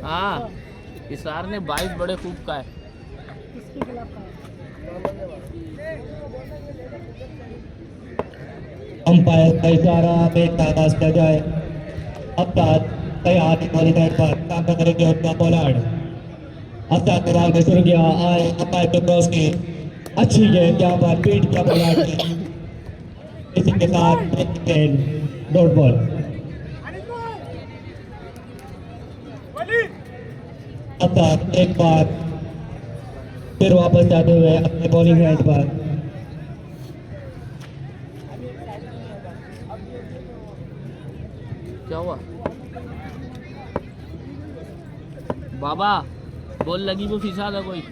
हाँ, इसरार ने 22 बड़े खूब का है। अंपायर का इशारा में तादाद किया जाए। अब तक तैयार वाली साइड पर सामना करेंगे उनका पोलार्ड। अब तक बॉल में शुरू किया आए अंपायर के क्रॉस की अच्छी गेंद यहाँ पर पीट किया पोलार्ड ने। इसी के साथ डॉट बॉल। अब तक एक बार फिर वापस जाते हुए अपने बॉलिंग साइड पर क्या हुआ बाबा? बॉल लगी वो फिसा था कोई।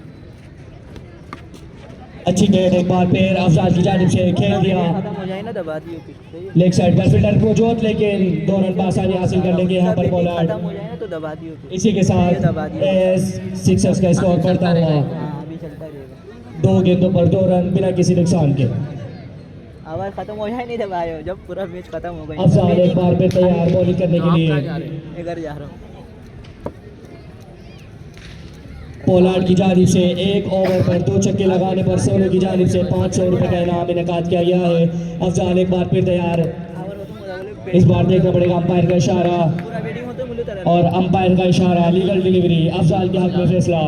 अच्छी गेंद एक बार फिर अफजाल की जानिब से खेल दिया। लेग साइड पर फील्डर को जोत, लेकिन 2 रन पर आसानी हासिल कर लेंगे यहाँ पर बॉलर। इसी के साथ सिक्सर्स का स्कोर बढ़ता हुआ 2 गेंदों पर 2 रन बिना किसी नुकसान के। आवाज खत्म हो जाए नहीं दबायो जब पूरा मैच खत्म हो गया। अफजाल एक बार फिर तैयार बॉलिंग करने के लिए। इधर जा रहा हूँ। पोलार्ड की जानिब से 1 ओवर पर 2 छक्के लगाने पर सोनू की जानिब से 500 रुपए का इनाम इनेकाद किया गया है। अफजाल एक बार फिर तैयार। इस बार देखना पड़ेगा अंपायर का इशारा और अंपायर का इशारा लीगल डिलीवरी अफजाल के हक में फैसला।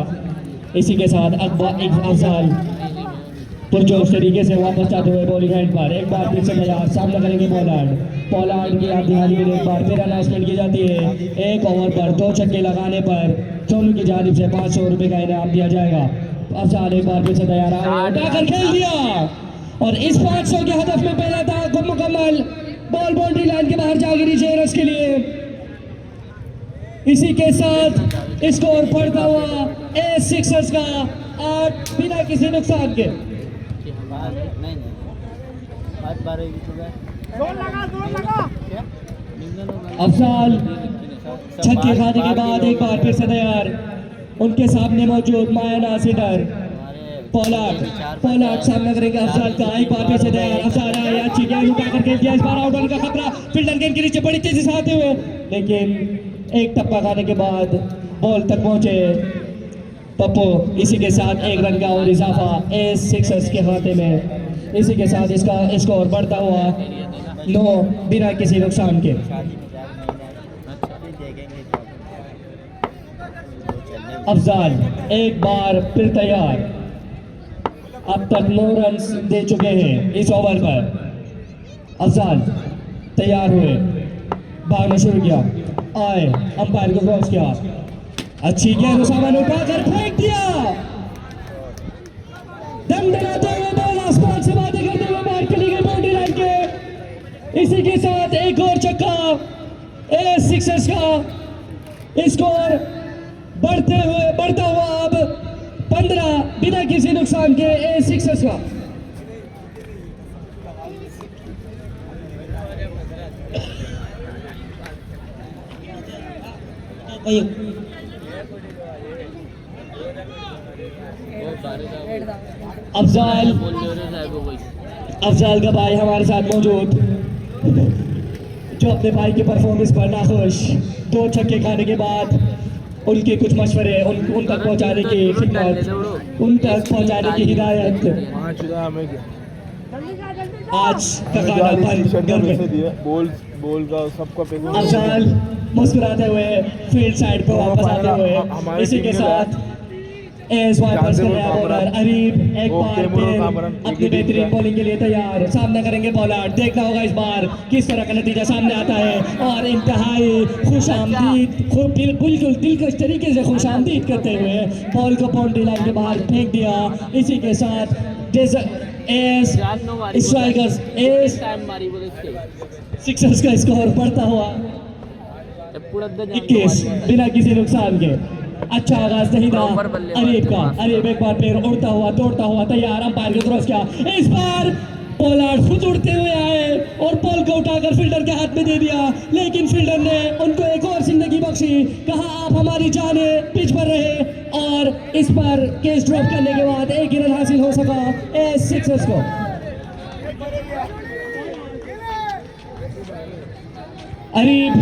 इसी के साथ अफजाल पुरजोश तरीके से वापस जाते हुए बॉलिंग हैंड पर एक बार फिर से तैयार सामना करेंगे पोलार्ड की आधी हाली में एक बार फिर अनाउंसमेंट की जाती है। 1 ओवर पर 2 छक्के लगाने पर सोनू की जानिब से 500 रुपए का इनाम दिया जाएगा। अफजाल एक बार फिर से तैयार उठाकर खेल दिया और इस 500 के हदफ में पहला था मुकम्मल। बॉल बाउंड्री लाइन के बाहर जा गिरी शेरस के लिए। इसी के साथ स्कोर बढ़ता हुआ ए सिक्सर्स का 8 बिना किसी नुकसान के। अफजाल छक्के खाने के बाद एक बार फिर से तैयार। उनके सामने मौजूद मायना सीडर पोलार्ड सामना करेंगे अफजाल का। एक बार फिर से तैयार अफजाल आए, अच्छी गेंद उठाकर खेल दिया। इस बार आउट होने का खतरा फील्डर गेंद के नीचे बड़ी तेजी से आते हुए, लेकिन एक टप्पा खाने के बाद बॉल तक पहुंचे पप्पू। इसी के साथ 1 रन का और इजाफा ए सिक्सर्स के खाते में। इसी के साथ इसका स्कोर बढ़ता हुआ 9 बिना किसी नुकसान के। अफजाल एक बार फिर तैयार। अब तक 9 रन दे चुके हैं इस ओवर पर। अफजाल तैयार हुए, भागना शुरू किया, आए अंपायर को क्रॉस किया, अच्छी गेंद सामान उठाकर फेंक दिया। दमदमाते हुए बॉल आसमान से बातें करते हुए बाहर चली गई बाउंड्री लाइन के। इसी के साथ एक और छक्का ए सिक्सर्स का। स्कोर बढ़ता हुआ अब 15 बिना किसी नुकसान के ए सिक्सर्स का। अफजाल का भाई हमारे साथ मौजूद, जो अपने भाई के परफॉर्मेंस पर नाखुश। 2 छक्के खाने के बाद उनके कुछ मशवरे उन तक पहुंचाने की खिदमत, उन तक पहुंचाने की हिदायत। आज का गाना बोल का सबका पैसा। अफजाल मुस्कुराते हुए फील्ड साइड पर वापस आते हुए। इसी के साथ बॉलर अरीब एक बार फिर अपनी बेहतरीन बॉलिंग के लिए तैयार। सामना करेंगे पोलार्ड। देखना होगा इस बार किस तरह का नतीजा सामने आता है। और इंतहाई खुशामदीद, बिल्कुल दिलकश तरीके से खुशामदीद करते हुए बॉल को बाउंड्री लाइन के बाहर फेंक दिया। इसी के साथ स्ट्राइकर्स सिक्सर्स का स्कोर बढ़ता हुआ 21 बिना किसी नुकसान के। अच्छा आगाज नहीं था अरीब का। अरीब एक बार फिर उड़ता हुआ दौड़ता हुआ तैयार, अंपायर को क्रॉस किया। इस बार पोलार्ड खुद उड़ते हुए आए और बॉल को उठाकर फील्डर के हाथ में दे दिया, लेकिन फील्डर ने उनको एक और जिंदगी बख्शी। कहा आप हमारी जाने पिच पर रहे और इस पर केस ड्रॉप करने के बाद 1 ही रन हासिल हो सका ए सिक्सर्स को। अरीब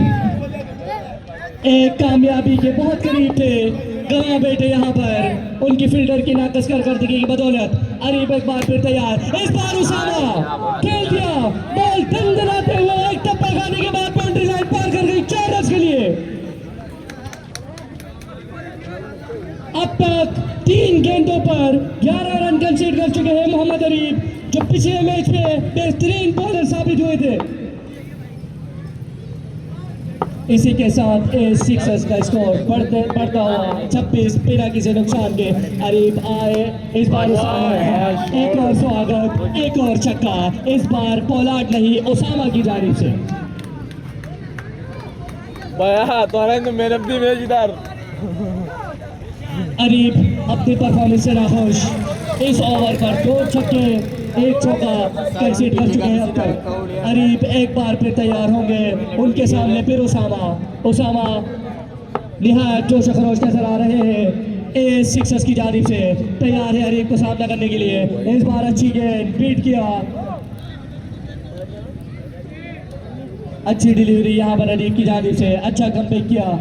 एक कामयाबी के बहुत करीब थे, गवा बैठे यहाँ पर उनकी फील्डर की नाकस करदगी की बदौलत। अरीब एक बार फिर तैयार, इस बार उसामा खेल दिया, बॉल दंदनाते हुए एक टप्पा खाने के बाद बाउंड्री लाइन पार कर गई 4 रन के लिए। अब तक 3 गेंदों पर 11 रन कंसीड कर चुके हैं मोहम्मद अरीब, जो पिछले मैच में बेहतरीन बॉलर साबित हुए थे। इसी के साथ सिक्सर्स का स्कोर बढ़ता हुआ 26 बिना किसी नुकसान के। अरीब आए, इस बार उसामा, एक और स्वागत, एक और छक्का, इस बार पोलार्ड नहीं उसामा की जानिब से। मैन ऑफ द मैच इधर। अरीब अपनी परफॉर्मेंस से नाखुश, इस ओवर पर 2 छक्के 1 चौका कंसीड कर चुके हैं अब तक। अरीब एक बार फिर तैयार होंगे, उनके सामने फिर उसामा निहायत जोश खरोश नजर आ रहे हैं। ए सिक्सर्स की जानिब से तैयार है अरीब को सामना करने के लिए। इस बार अच्छी गेंद बीट किया, अच्छी डिलीवरी यहाँ पर अरीब की जानिब से, अच्छा कमबैक किया।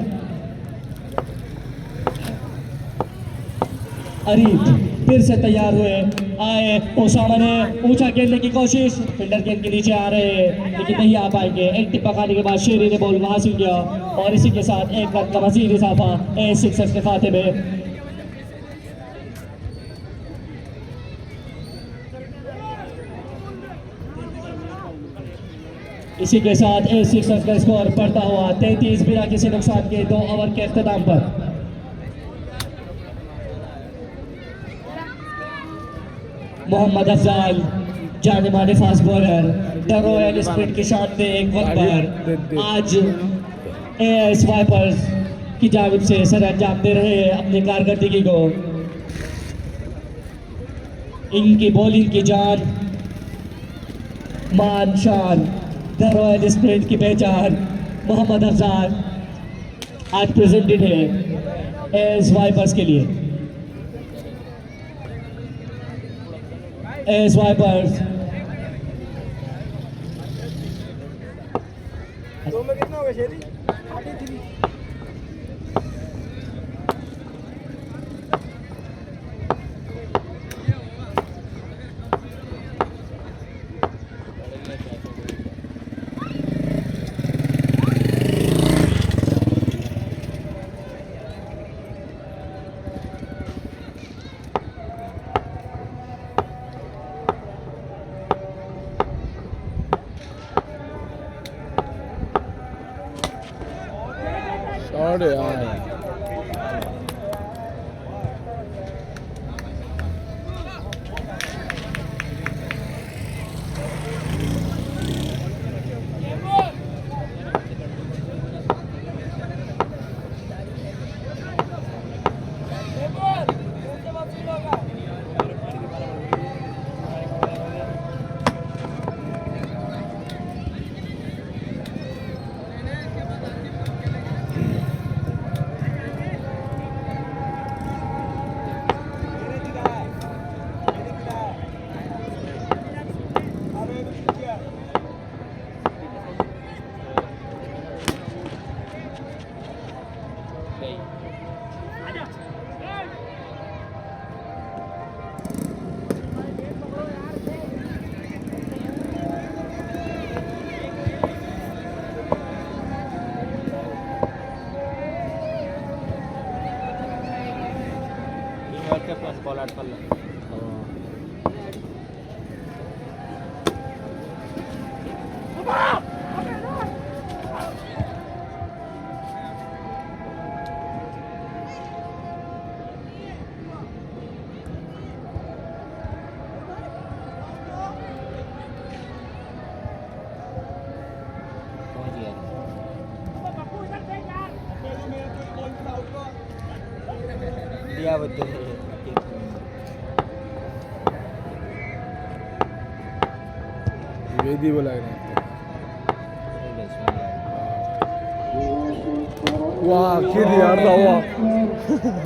अरीब फिर से तैयार हुए, आए, ओसामा ने ऊंचा खेलने की कोशिश, फील्डर गेंद के नीचे आ रहे हैं लेकिन नहीं आ पाएंगे। एक टिप्पा खाने के बाद शेरी ने बॉल हासिल किया और इसी के साथ 1 रन का मजीद इजाफा ए सिक्सर्स के खाते में। इसी के साथ ए सिक्सर्स का स्कोर बढ़ता हुआ 33 बिना किसी नुकसान के 2 ओवर के अख्ताम पर। मोहम्मद अफजाल जाने माने fast bowler, the royal spirit की शान में एक वक्त पर आज एएस वाइपर्स की जानिब से सर अंजाम दे रहे हैं अपनी कारकर्दगी को। इनकी बॉलिंग की जान, मान शान, द रॉयल स्प्रिट की पहचान मोहम्मद अफजाल आज प्रेजेंटेड है एएस वाइपर्स के लिए। एएस वाइपर्स कितना होगा शेरी? 43। याबद्दल वेदी बोला वाह किड यार वाह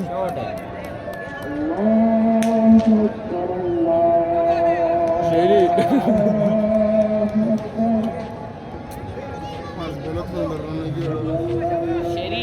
शॉट है शेरी शेरी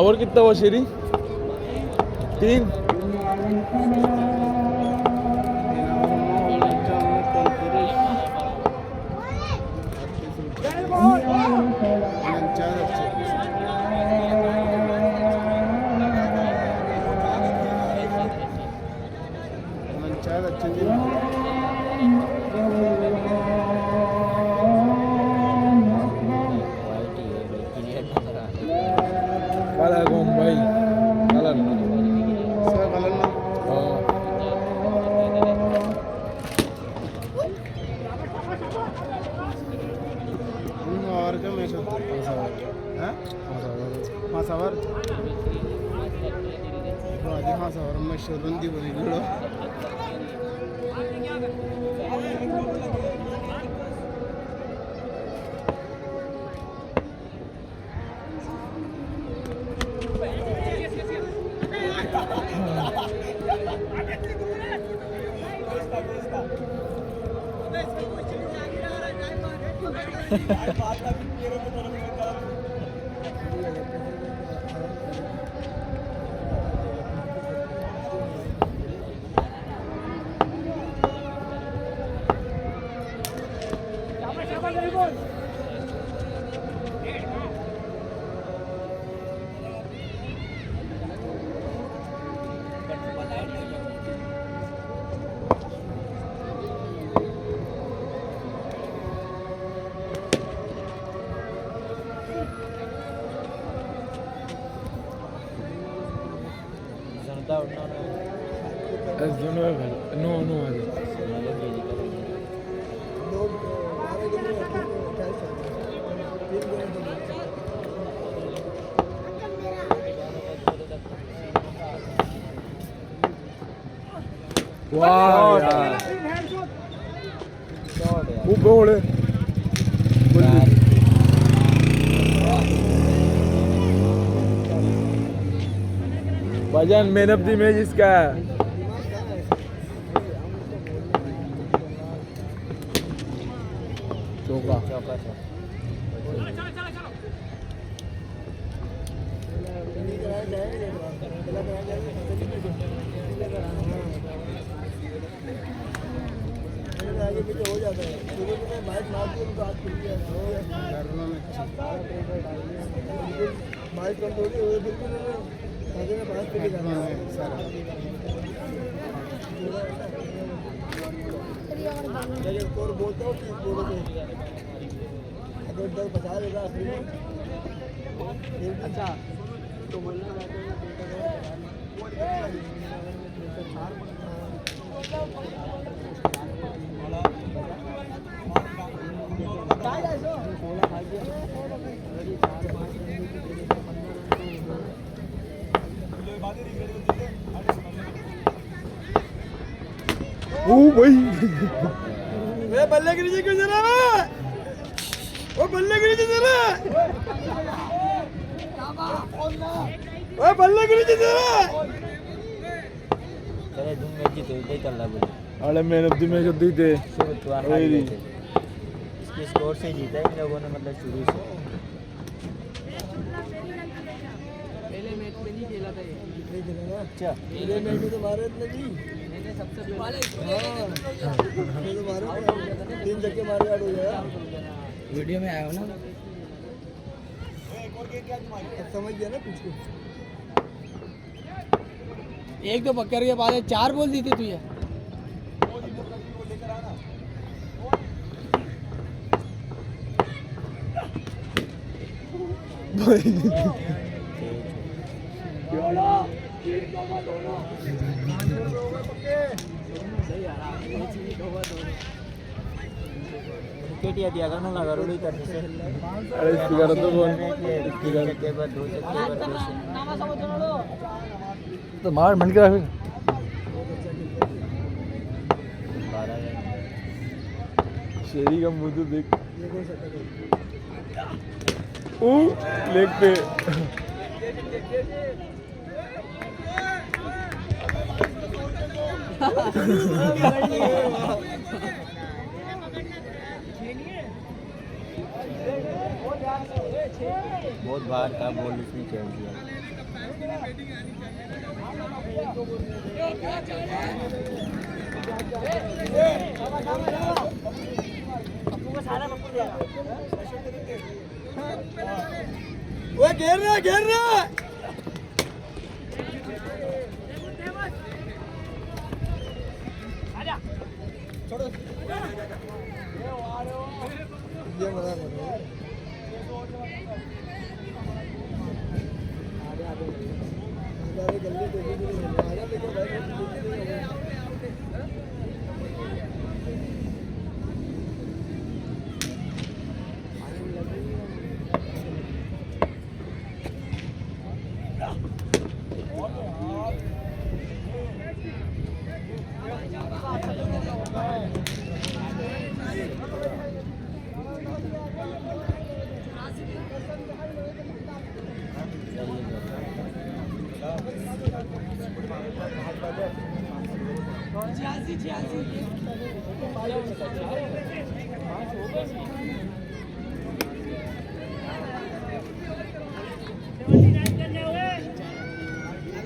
और कितना हुआ शेरी 3 काला गोम भाई काला ना और क्या मैच होता है? मासावर आधी मासावर में शोरबंदी बनी गुड़ो No, वाह यार वो गोल है भाईजान मैन ऑफ द मैच इसका है चौका आगे पीछे हो जाता है शुरू में बाइक मारती है तो हाथ खुल गया बाइक कंट्रोल हो बिल्कुल आगे में बाइक पे करना है सारा जब स्कोर बोलता हूँ कि बोलो अगर 10 बचा लेगा अच्छा तो बोलना ओ भाई वे बल्ले के नीचे क्यों चला रहा है वो बल्ले के नीचे चला वो बल्ले के नीचे चला चले तुम मैच जीतो इधर चल रहा बोले अरे मैन ऑफ द मैच दी थे तो हार गए थे इसके स्कोर से जीता इन लोगों ने मतलब शुरू से पहले मैच में नहीं खेला था ये नहीं खेला ना अच्छा पहले मैच में तो भारत ने भी मैंने सबसे पहले ये तो भारत 3 छक्के मारे आउट हो गया वीडियो में आया हो ना अब समझ गया ना कुछ को एक तो पकड़ के बाद 4 बॉल दी थी तुझे विकेट दिया था ना लगा रोड़ी करने से अरे स्पीकर तो बोल चक्के पर 2 चक्के पर 2 तो मार मन करा फिर 12 शेरी का मुंह तो देख ओ लेग पे बहुत बाहर का बॉल उसने खेल दिया वो घेर रहा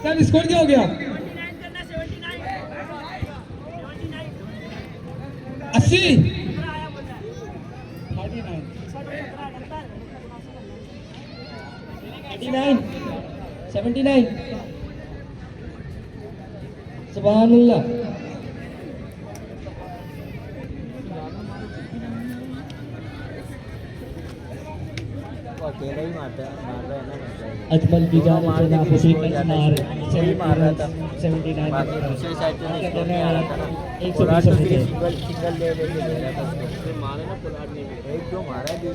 सर स्कोर क्या हो गया? 80 79 सुभानुल्लाह। अकेला ही मार रहा है ना अजमल की जानिब से नाफिस मार मार रहा था 79 बाकी दूसरी साइड से स्कोर नहीं आ रहा था ना 120 तो से सिंगल ले लेके ले रहा था उसको मारे ना पुलाड़ नहीं एक दो मारा भी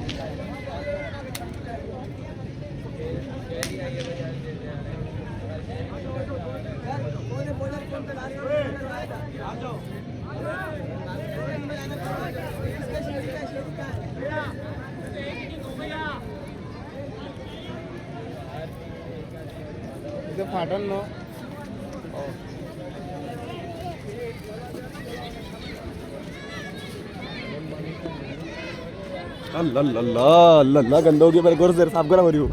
फाटल नो अल्लाह अल्लाह अल्लाह गंदा हो गया मेरे गोर से साफ करा मरियो